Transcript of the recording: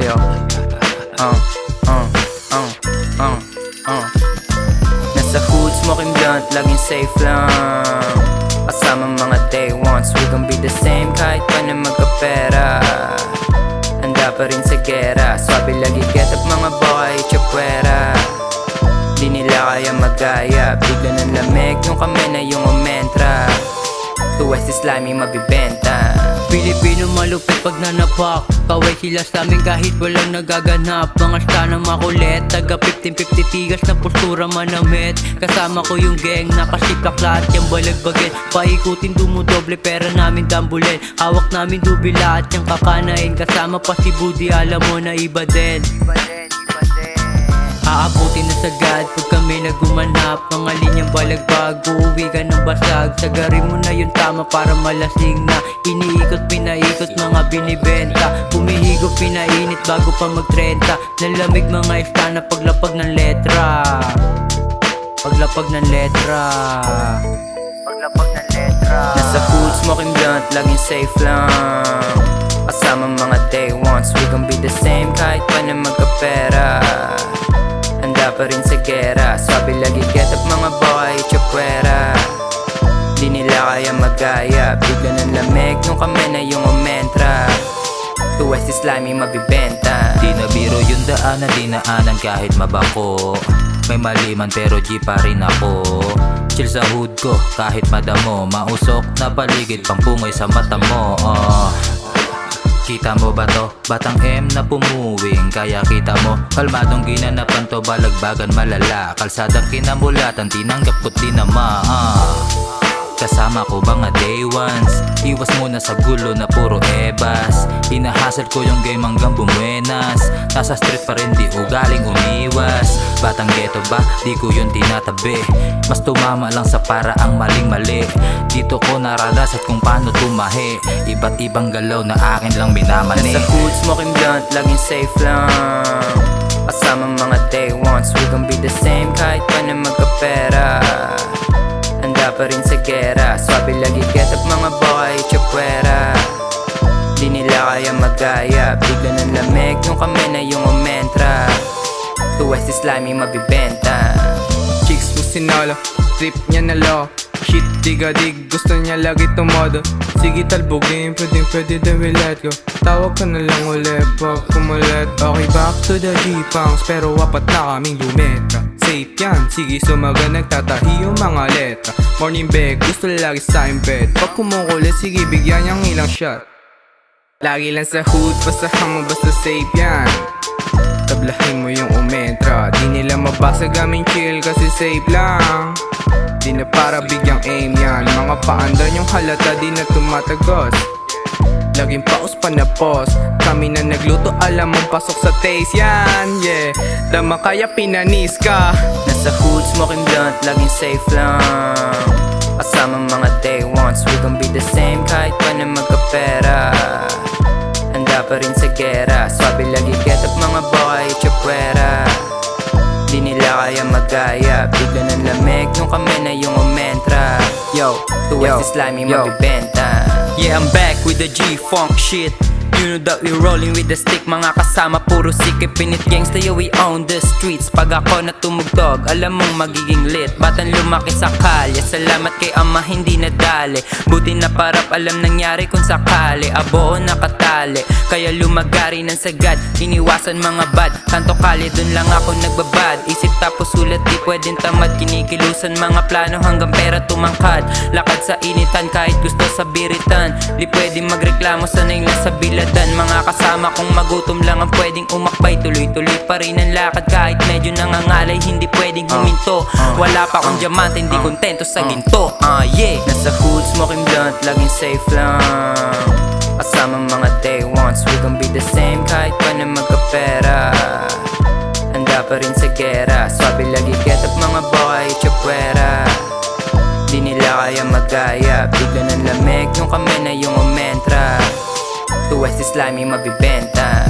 yo. Uh, uh, uh, uh, uh. Nasa hood, smoking blunt, laging safe lang. Kasama mga day ones, we gon' be the same kahit pa na magkapera. Handa pa rin sa gera, swabe lagi get up mga boy, chapwera. Di nila kaya magaya, bigla ng lamig yung kami na yung umentra. To West is slimy mabibenta. Pilipino malupit pag nanapak, kaway sila sa amin kahit walang nagaganap. Mga stanang makulit, taga 15-50 tigas na postura manamit. Kasama ko yung gang, nakasiplak lahat yung balagbagin. Paikutin dumudoble pera namin dambulin. Hawak namin dubi lahat yung kakanain. Kasama pa si Budi, alam mo na iba din. Aabutin na sagad pag kami nagumanap. Mga linyang balagbag, uuwi ka ng basag. Sagarin mo na yung tama para malasing na. Iniikot, pinaikot, mga binibenta. Pumihigop, pinainit bago pa mag-30. Nalamig mga istana paglapag ng letra. Paglapag ng letra. Paglapag ng letra. Nasa hood, smoking blunt, laging safe lang. Kasama mga day ones, we gon' be the same kahit pa na magkapera. Handa pa rin sa gera, swabe lagi get up mga boy, chapwera. Di nila kaya magaya, bigla ng lamig nung kami na yung umentra. To West is slimy mabibenta. Di na biro yung daanan, dinaanan kahit mabako. May mali man pero G pa rin ako. Chill sa hood ko kahit madamo. Mausok na paligid, pampungoy sa mata mo. Kita mo ba to? Batang M na pumuwing. Kaya kita mo, kalmadong ginanapan to. Balagbagan malala, kalsadang kinamulatan. Tinanggap ko't dinama. Kasama ko mga day ones, iwas muna sa gulo na puro ebas. Hinahasal ko yung game hanggang bumuenas. Nasa street pa rin, di ugaling umiwas. Batang ghetto ba? Di ko yun tinatabi. Mas tumama lang sa paraang maling-mali. Dito ko naranasan kung paano tumahi. Iba't ibang galaw na akin lang minamani. Nasa hood, smoking blunt, laging safe lang. Kasama mga day ones, we gon' be the same kahit pa na magkapera. Handa pa rin sa gera, swabe lagi get up mga boy, chapwera. Di nila kaya magaya, bigla ng lamig nung kami na yung umentra. To West is slimy mabibenta. Chicks mo sinolo, trip niya na low. Shit, diga-dig, gusto niya lagi tumodo. Sige talbogin, pwede then we let go. Tawag ka na lang ulit pag kumulit. Okay, back to the G-Punks, pero wapat na kaming lumeta. Safe yan, sige sumaga, nagtatahi yung mga letra. Morning bag, gusto lagi sa bed. Pag kumukulit, sige bigyan niyang ilang shot. Lagi lang sa hood, basahan mo basta safe yan. Tablahin mo yung umentra. Di nila mabasa gaming chill kasi safe lang. Di na para bigyang aim yan. Mga paandan yung halata di na tumatagos. Laging paus pa na pos. Kami na nagluto, alam mong pasok sa taste yan. Yeah, dama kaya pinanis ka. Nasa hood, smoking blunt, laging safe lang. Kasama mga day ones, we gon' be the same kahit pa na magkapera. Handa pa rin sa gera, swabe lagi get up mga boy, chapwera. Di nila kaya magaya, bigla ng lamig nung kami na yung umentra. Yo, to West is slimy mabibenta. Yeah, I'm back with the G-Funk shit. You know that we rolling with the stick. Mga kasama puro sikip, pinit gangsta, yo we own the streets. Pag ako na tumugtog, alam mong magiging lit. Batang lumaki sa kalye, salamat kay ama hindi nadali. Buti na parap, alam nangyari kung sakali. Abo o nakatali, kaya lumagari ng sagad. Iniwasan mga bad, kanto kali dun lang ako nagbabad. Isip tapos sulat, di pwedeng tamad. Kinikilusan mga plano hanggang pera tumangkad. Lakad sa initan kahit gusto sa biritan. Di pwedeng magreklamo, sanay lang sa bilad. Mga kasama kong magutom lang ang pwedeng umakbay. Tuloy-tuloy pa rin ang lakad kahit medyo nangangalay. Hindi pwedeng huminto. Wala pa akong diamante, hindi kontento sa ginto. Yeah. Nasa hood, smoking blunt, laging safe lang. Kasama mga day ones, we gon' be the same kahit pa na magkapera. Handa pa rin sa gera, swabe lagi get up mga boy, chapwera. Di nila kaya magaya, bigla ng lamig nung kami na yung umentra. To West is slimy mabibenta.